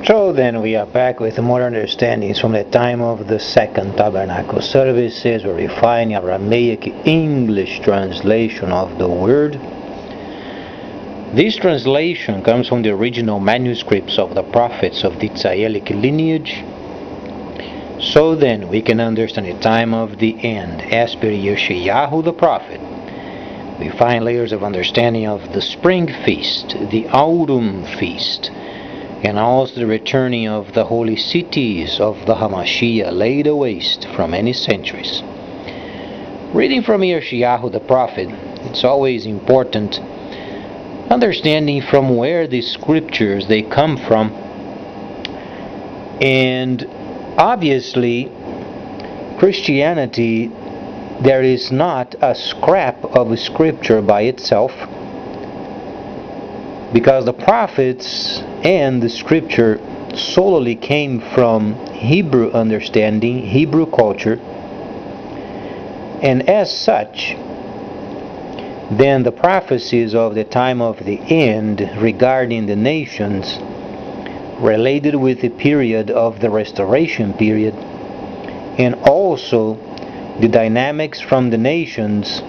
So then we are back with more understandings from the time of the Second Tabernacle services. We're refining Aramaic English translation of the word. This translation comes from the original manuscripts of the prophets of the Israelic lineage. So then we can understand the time of the end as per Yeshayahu the prophet. We find layers of understanding of the spring feast, the autumn feast, and also the returning of the holy cities of the Hamashiach laid waste from many centuries. Reading from Yeshayahu the prophet, it's always important understanding from where the scriptures they come from, and obviously Christianity, there is not a scrap of scripture by itself, because the prophets and the scripture solely came from Hebrew understanding, Hebrew culture, and as such, then the prophecies of the time of the end regarding the nations related with the period of the restoration period, and also the dynamics from the nations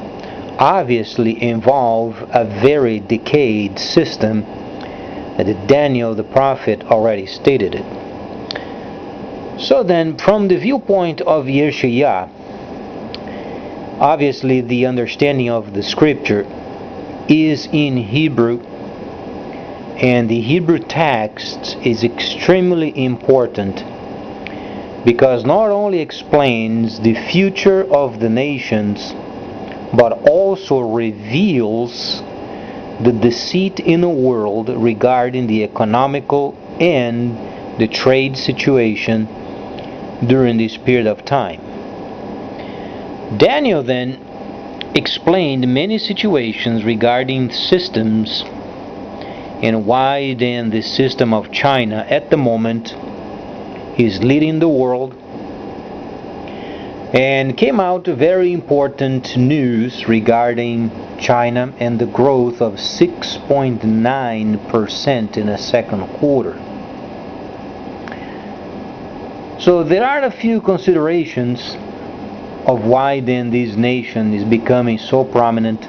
obviously involve a very decayed system that Daniel the prophet already stated it. So then, from the viewpoint of Yeshaya, obviously the understanding of the scripture is in Hebrew, and the Hebrew text is extremely important because not only explains the future of the nations, but also reveals the deceit in the world regarding the economical and the trade situation during this period of time. Daniel then explained many situations regarding systems and why then the system of China at the moment is leading the world, and came out very important news regarding China and the growth of 6.9% in the second quarter. So there are a few considerations of why then this nation is becoming so prominent,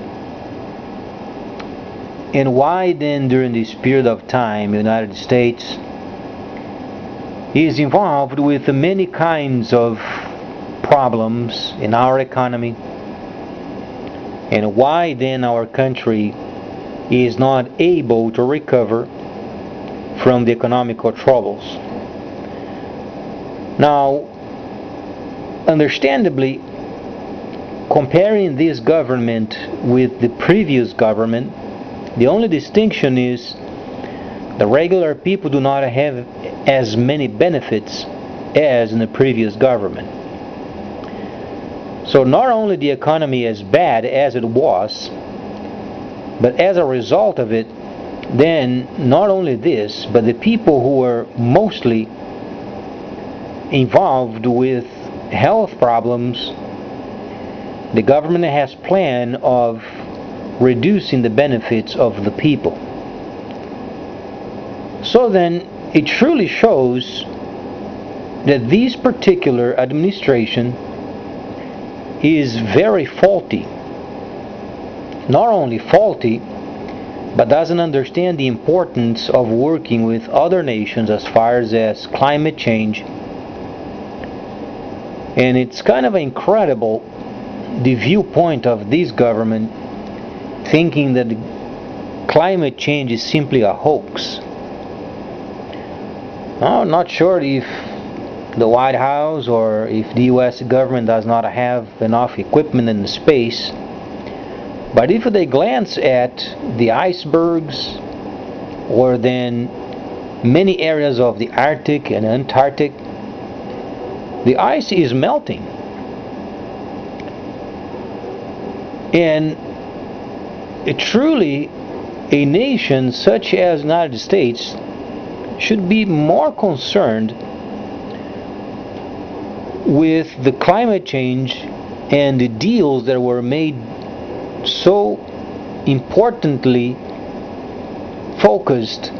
and why then during this period of time the United States is involved with many kinds of problems in our economy, and why then our country is not able to recover from the economical troubles. Now, understandably, comparing this government with the previous government, the only distinction is the regular people do not have as many benefits as in the previous government. So not only the economy is bad as it was, but as a result of it, then not only this, but the people who are mostly involved with health problems, the government has plan of reducing the benefits of the people. So then it truly shows that this particular administration is very faulty. Not only faulty, but doesn't understand the importance of working with other nations as far as climate change. And it's kind of incredible, the viewpoint of this government, thinking that climate change is simply a hoax. I'm not sure if the White House or if the US government does not have enough equipment in space, but if they glance at the icebergs or then many areas of the Arctic and Antarctic, the ice is melting. And truly, a nation such as the United States should be more concerned with the climate change and the deals that were made so importantly focused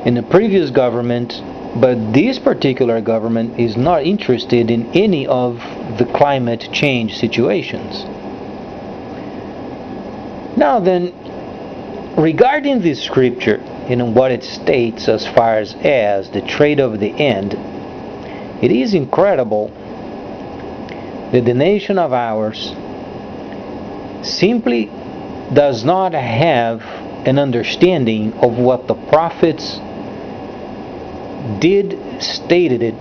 in the previous government, but this particular government is not interested in any of the climate change situations. Now then, regarding this scripture and what it states as far as the trade of the end, it is incredible that the nation of ours simply does not have an understanding of what the prophets stated it,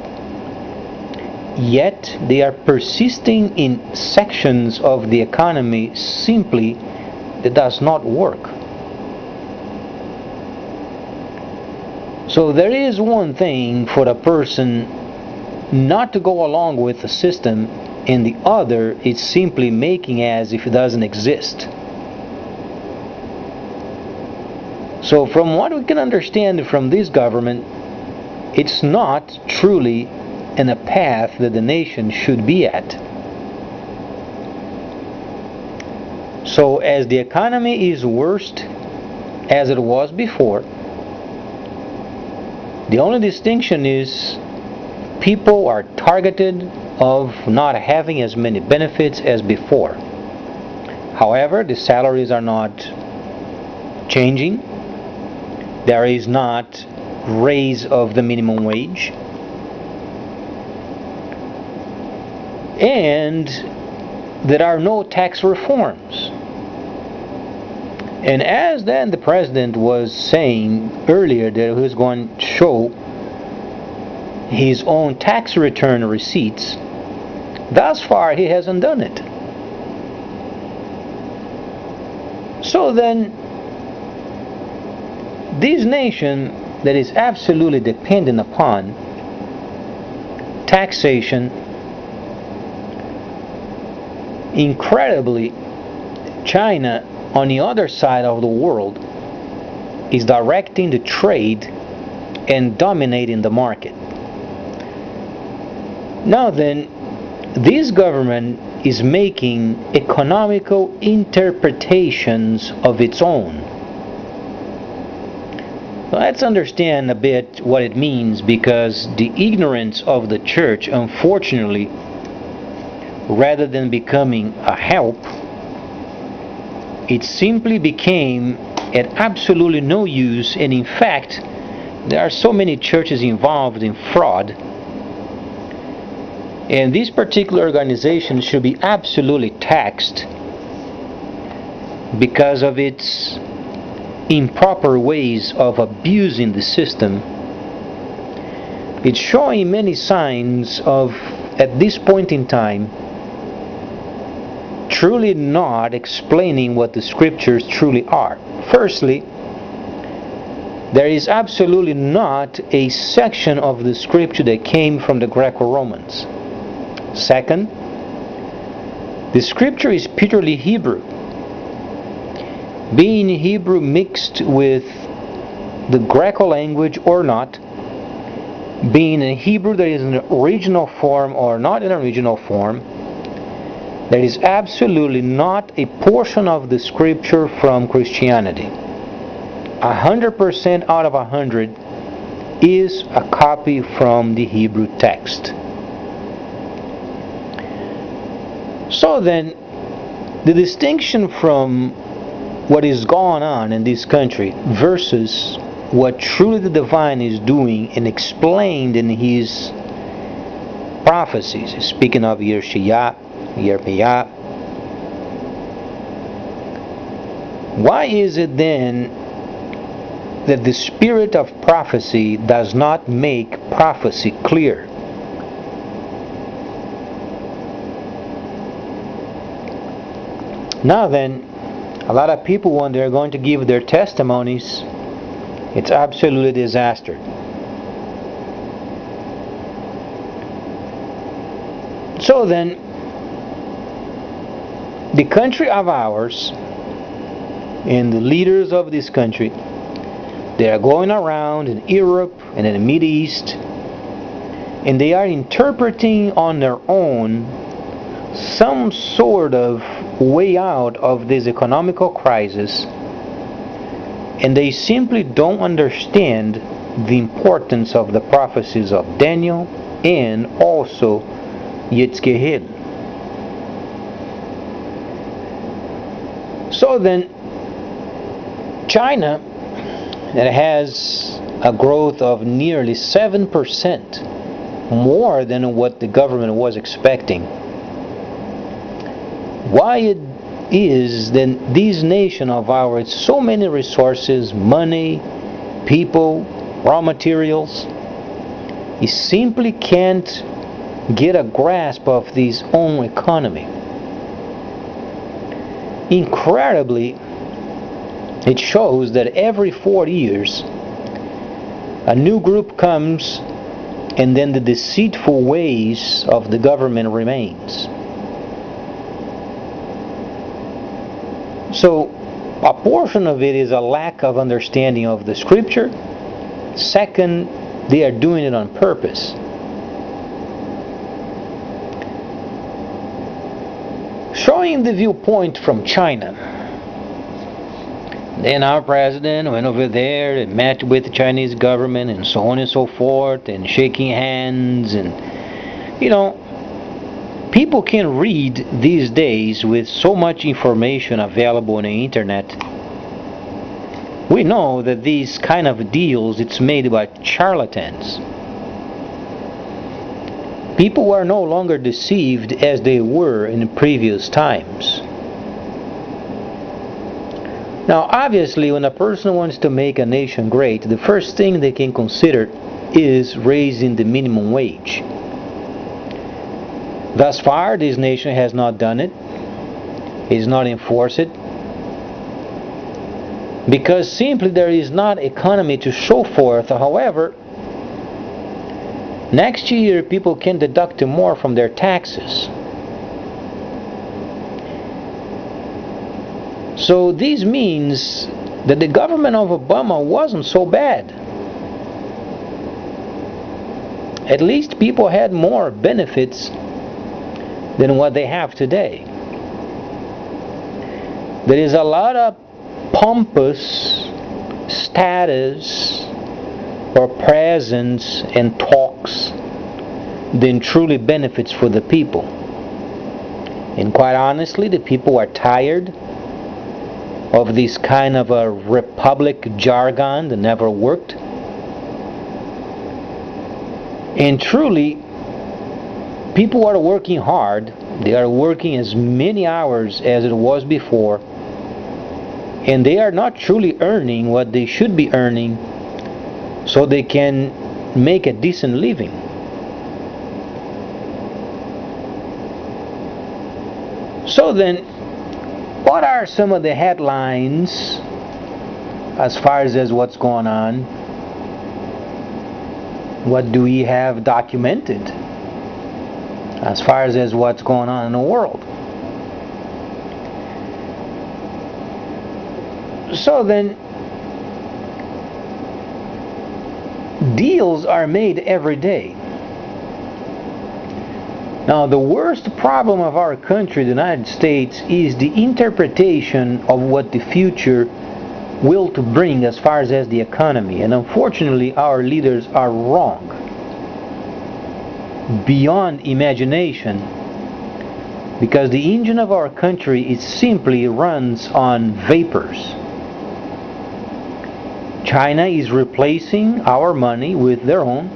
yet they are persisting in sections of the economy simply that does not work. So there is one thing for a person not to go along with the system, and the other is simply making as if it doesn't exist. So from what we can understand from this government, it's not truly in a path that the nation should be at. So as the economy is worse as it was before, the only distinction is people are targeted of not having as many benefits as before. However, the salaries are not changing. There is not raise of the minimum wage, and there are no tax reforms. And as then the president was saying earlier that he was going to show his own tax return receipts, thus far he hasn't done it. So then this nation that is absolutely dependent upon taxation, incredibly, China on the other side of the world is directing the trade and dominating the market. Now then, this government is making economical interpretations of its own. Let's understand a bit what it means, because the ignorance of the church, unfortunately, rather than becoming a help, it simply became at absolutely no use. And in fact, there are so many churches involved in fraud, and this particular organization should be absolutely taxed because of its improper ways of abusing the system. It's showing many signs of, at this point in time, truly not explaining what the scriptures truly are. Firstly, there is absolutely not a section of the scripture that came from the Greco-Romans. Second, the scripture is purely Hebrew. Being Hebrew mixed with the Greco language or not, being in Hebrew that is in an original form or not in an original form, there is absolutely not a portion of the scripture from Christianity. 100% out of 100 is a copy from the Hebrew text. So then, the distinction from what is going on in this country versus what truly the divine is doing and explained in his prophecies, speaking of Yirmiyah, why is it then that the spirit of prophecy does not make prophecy clear? Now then, a lot of people, when they're going to give their testimonies, it's absolutely a disaster. So then, the country of ours and the leaders of this country, they are going around in Europe and in the Middle East, and they are interpreting on their own some sort of way out of this economical crisis, and they simply don't understand the importance of the prophecies of Daniel and also Yitzhak. So then, China, that has a growth of nearly 7%, more than what the government was expecting. Why it is that these nations of ours, so many resources, money, people, raw materials, it simply can't get a grasp of this own economy. Incredibly, it shows that every 4 years a new group comes, and then the deceitful ways of the government remains. So a portion of it is a lack of understanding of the scripture. Second, they are doing it on purpose. Showing the viewpoint from China. Then our president went over there and met with the Chinese government and so on and so forth, and shaking hands, and people can read these days with so much information available on the internet. We know that these kind of deals, it's made by charlatans. People are no longer deceived as they were in previous times. Now, obviously, when a person wants to make a nation great, the first thing they can consider is raising the minimum wage. Thus far, this nation has not done it. It has not enforced it. Because simply there is not economy to show forth. However, next year people can deduct more from their taxes. So this means that the government of Obama wasn't so bad. At least people had more benefits than what they have today. There is a lot of pompous status or presence and talks than truly benefits for the people. And quite honestly, the people are tired of this kind of a republic jargon that never worked. And truly, people are working hard. They are working as many hours as it was before, and they are not truly earning what they should be earning so they can make a decent living. So then, what are some of the headlines as far as what's going on? What do we have documented as far as what's going on in the world? So then, deals are made every day. Now, the worst problem of our country, the United States, is the interpretation of what the future will to bring as far as the economy. And unfortunately, our leaders are wrong. Beyond imagination. Because the engine of our country is simply runs on vapors. China is replacing our money with their own.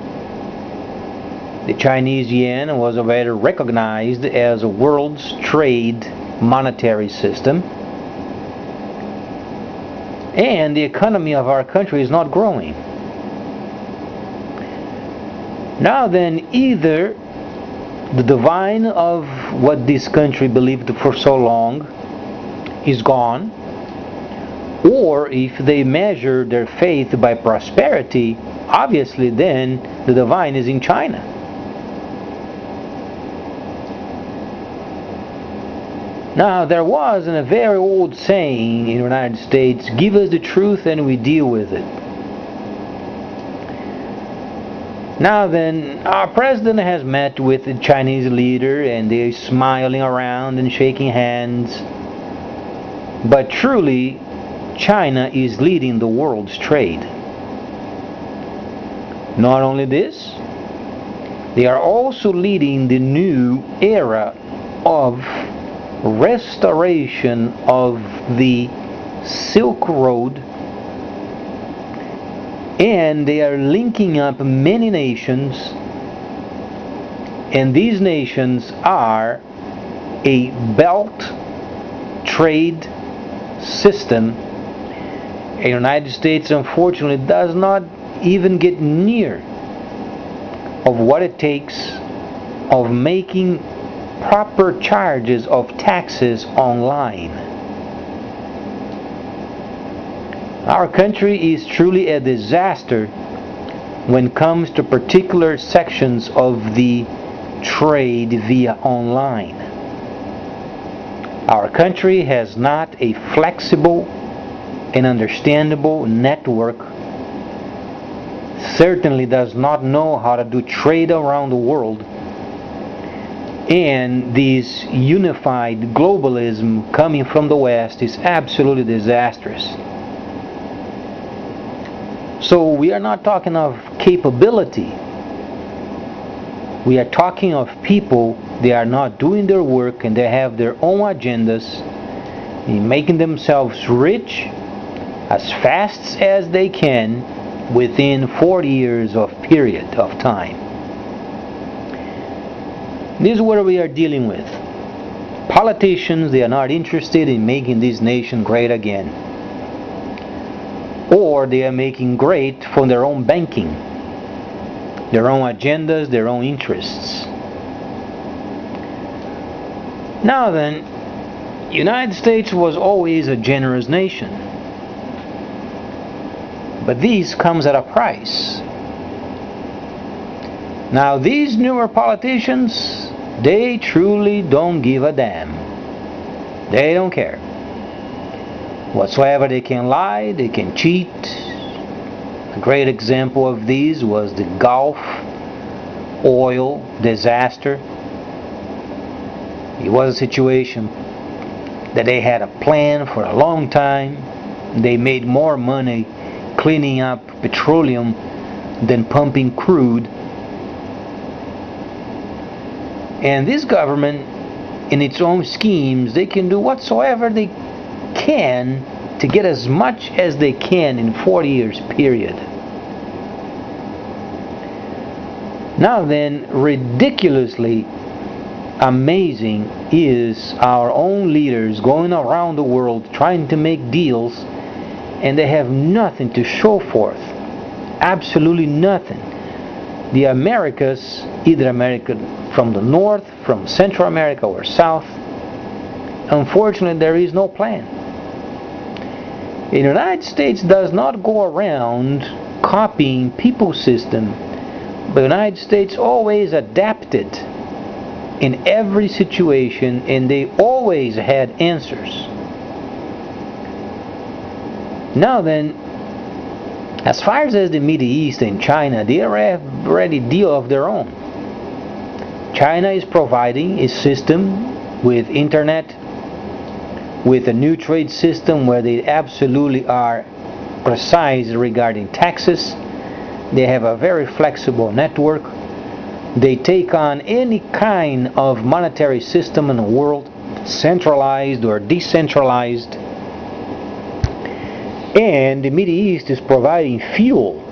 The Chinese yuan was already recognized as a world's trade monetary system. And the economy of our country is not growing. Now then, either the divine of what this country believed for so long is gone, or if they measure their faith by prosperity, obviously then the divine is in China. Now, there was a very old saying in the United States, give us the truth and we deal with it. Now then, our president has met with the Chinese leader and they're smiling around and shaking hands. But truly, China is leading the world's trade. Not only this, they are also leading the new era of restoration of the Silk Road, and they are linking up many nations, and these nations are a belt trade system. The United States unfortunately does not even get near of what it takes of making proper charges of taxes online. Our country is truly a disaster when it comes to particular sections of the trade via online. Our country has not a flexible and understandable network, certainly does not know how to do trade around the world, and this unified globalism coming from the West is absolutely disastrous. So we are not talking of capability. We are talking of people, they are not doing their work and they have their own agendas in making themselves rich as fast as they can within 40 years of period of time. This is what we are dealing with. Politicians, they are not interested in making this nation great again. Or they are making great for their own banking, their own agendas, their own interests. Now then, United States was always a generous nation. But this comes at a price. Now these newer politicians, they truly don't give a damn. They don't care. Whatsoever they can lie, they can cheat. A great example of these was the Gulf oil disaster. It was a situation that they had a plan for a long time. They made more money cleaning up petroleum than pumping crude. And this government, in its own schemes, they can do whatsoever they can to get as much as they can in 40 years period. Now then, ridiculously amazing is our own leaders going around the world trying to make deals, and they have nothing to show forth. Absolutely nothing. The Americas, either America from the north, from Central America or South, unfortunately there is no plan. The United States does not go around copying people's system, but the United States always adapted in every situation, and they always had answers. Now then, as far as the Middle East and China, they already deal of their own. China is providing a system with internet, with a new trade system where they absolutely are precise regarding taxes. They have a very flexible network. They take on any kind of monetary system in the world, centralized or decentralized. And the Middle East is providing fuel.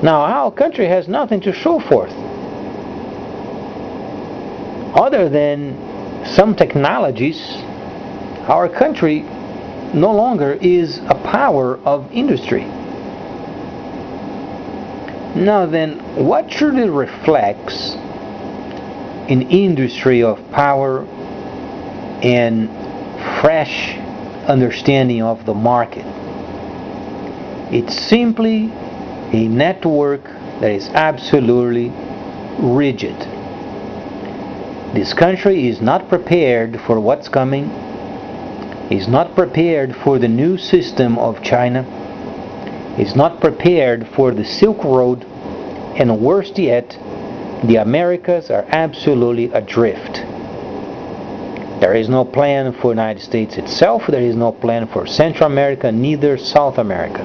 Now our country has nothing to show forth other than some technologies. Our country no longer is a power of industry. Now then, what truly reflects an industry of power and fresh understanding of the market? It's simply a network that is absolutely rigid. This country is not prepared for what's coming, is not prepared for the new system of China, is not prepared for the Silk Road, and worst yet, the Americas are absolutely adrift. There is no plan for the United States itself, there is no plan for Central America, neither South America.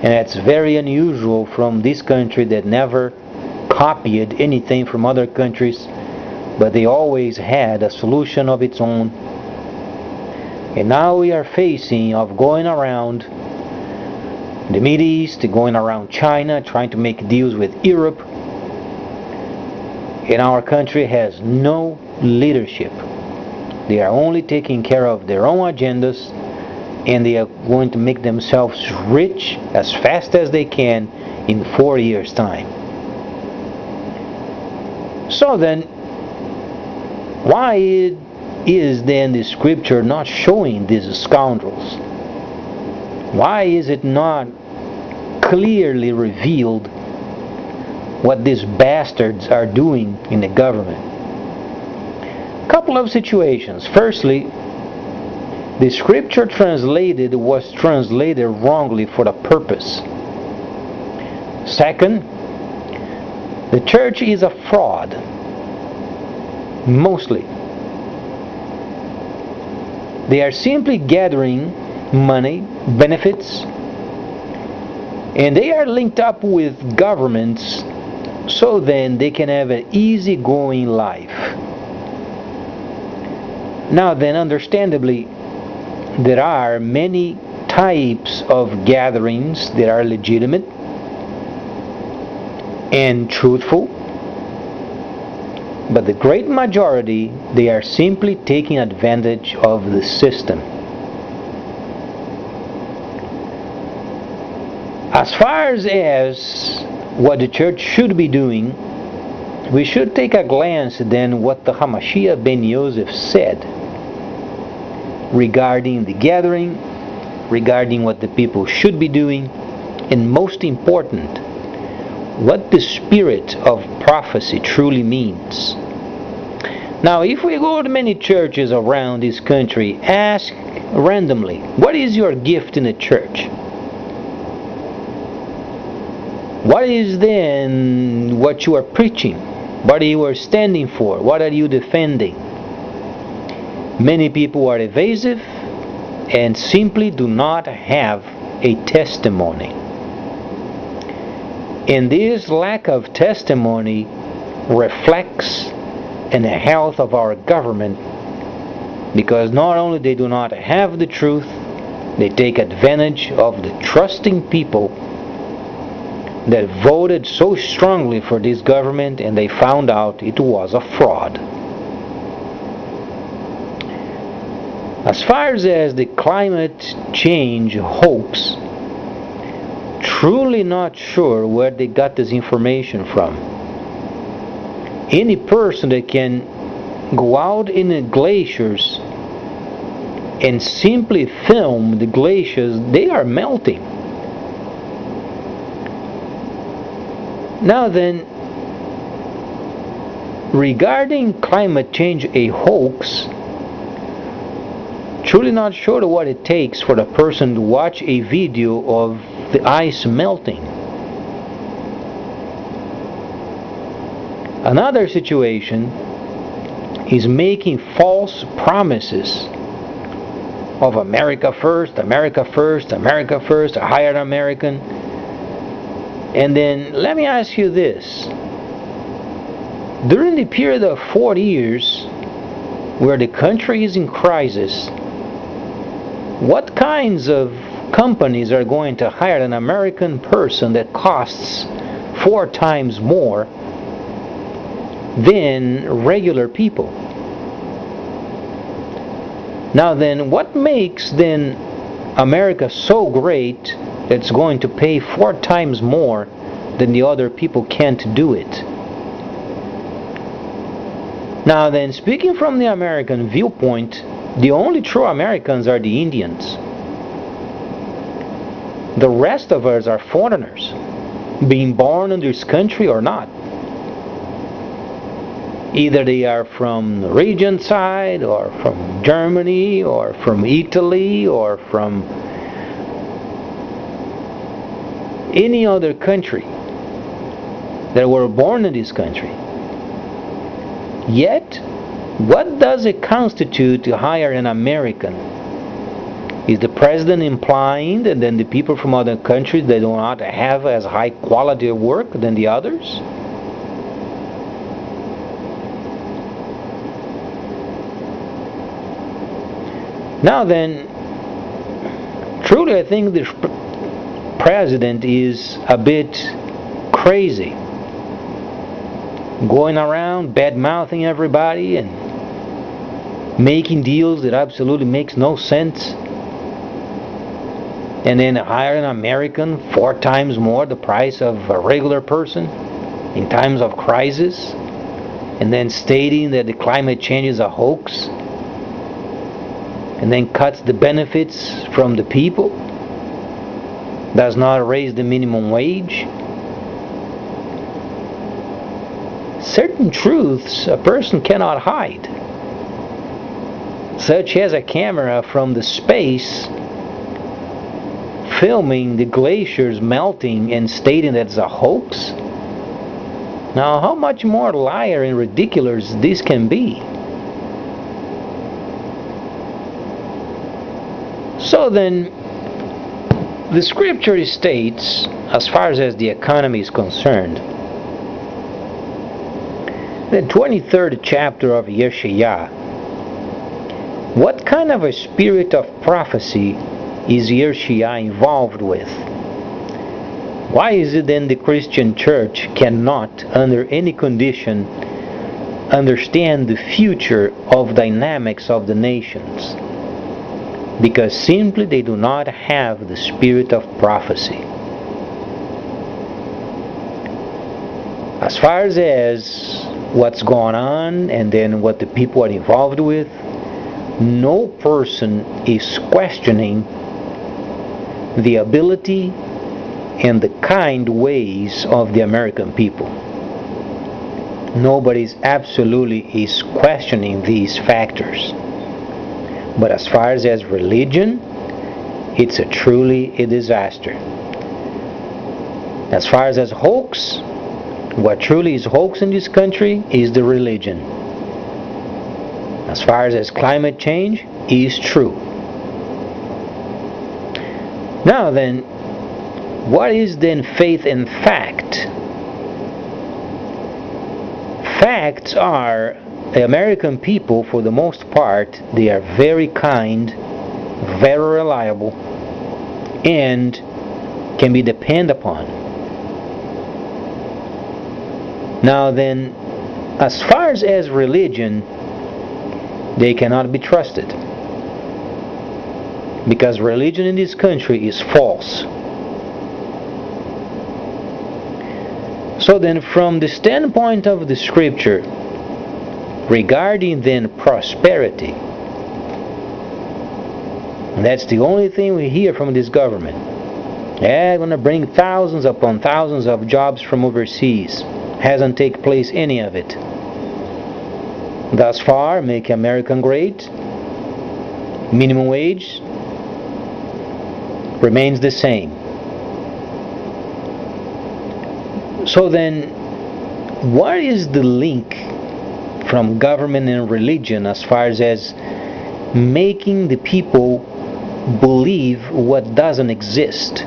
And it's very unusual from this country that never copied anything from other countries, but they always had a solution of its own. And now we are facing of going around the Middle East, going around China, trying to make deals with Europe. And our country has no leadership. They are only taking care of their own agendas, and they are going to make themselves rich as fast as they can in 4 years' time. So then, why is then the scripture not showing these scoundrels? Why is it not clearly revealed what these bastards are doing in the government? Couple of situations. Firstly, the scripture was translated wrongly for a purpose. Second, the church is a fraud, mostly. They are simply gathering money, benefits, and they are linked up with governments so then they can have an easygoing life. Now then, understandably, there are many types of gatherings that are legitimate and truthful, but the great majority, they are simply taking advantage of the system. As far as what the church should be doing, we should take a glance then what the Hamashiach ben Yosef said regarding the gathering, regarding what the people should be doing, and most important, what the spirit of prophecy truly means. Now, if we go to many churches around this country, ask randomly, what is your gift in the church? What is then what you are preaching? What you are standing for? What are you defending? Many people are evasive and simply do not have a testimony. And this lack of testimony reflects in the health of our government, because not only they do not have the truth, they take advantage of the trusting people that voted so strongly for this government, and they found out it was a fraud. As far as the climate change hoax, truly not sure where they got this information from. Any person that can go out in the glaciers and simply film the glaciers, they are melting. Now then, regarding climate change, a hoax, truly not sure what it takes for the person to watch a video of the ice melting. Another situation is making false promises of America first, America first, America first, a higher American. And then let me ask you this. During the period of 4 years where the country is in crisis, what kinds of companies are going to hire an American person that costs 4 times more than regular people? Now then, what makes then America so great that it's going to pay 4 times more than the other people can't do it? Now then, speaking from the American viewpoint, the only true Americans are the Indians. The rest of us are foreigners, being born in this country or not. Either they are from the Regent side, or from Germany, or from Italy, or from any other country that were born in this country. Yet, what does it constitute to hire an American Is the president implying that then the people from other countries, they do not have as high quality of work than the others? Now then, truly I think the president is a bit crazy, going around bad-mouthing everybody and making deals that absolutely makes no sense, and then hiring an American 4 times more the price of a regular person in times of crisis, and then stating that the climate change is a hoax, and then cuts the benefits from the people, does not raise the minimum wage. Certain truths a person cannot hide, such as a camera from the space filming the glaciers melting and stating that it's a hoax. Now, how much more liar and ridiculous this can be? So then, the scripture states, as far as the economy is concerned, the 23rd chapter of Yeshaya, what kind of a spirit of prophecy is Yeshaya involved with? Why is it then the Christian church cannot, under any condition, understand the future of dynamics of the nations? Because simply they do not have the spirit of prophecy. As far as what's going on and then what the people are involved with, no person is questioning the ability and the kind ways of the American people. Nobody absolutely is questioning these factors. But as far as religion, it's truly a disaster. As far as hoax, what truly is hoax in this country is the religion. As far as climate change is true. Now then, what is then faith and fact? Facts are, the American people, for the most part, they are very kind, very reliable, and can be depended upon. Now then, as far as religion, they cannot be trusted, because religion in this country is false. So then, from the standpoint of the scripture, regarding then prosperity, and that's the only thing we hear from this government. Yeah, going to bring thousands upon thousands of jobs from overseas. Hasn't taken place any of it. Thus far, make America great. Minimum wage remains the same. So then, what is the link from government and religion as far as making the people believe what doesn't exist?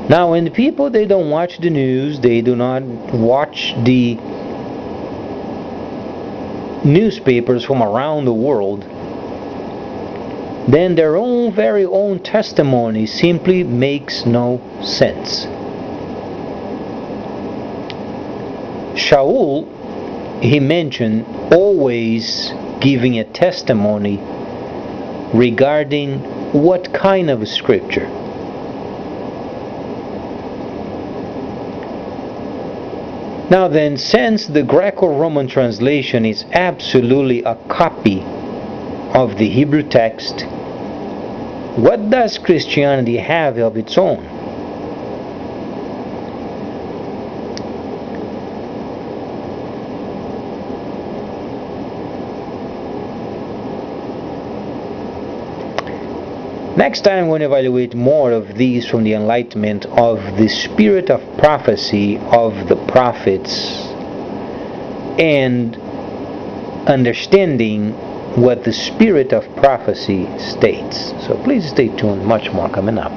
Now, when the people, they don't watch the news, they do not watch the newspapers from around the world, then their own very own testimony simply makes no sense. Shaul, he mentioned always giving a testimony regarding what kind of scripture. Now then, since the Greco-Roman translation is absolutely a copy of the Hebrew text, what does Christianity have of its own? Next time we're going to evaluate more of these from the enlightenment of the spirit of prophecy of the prophets and understanding what the spirit of prophecy states. So please stay tuned, much more coming up.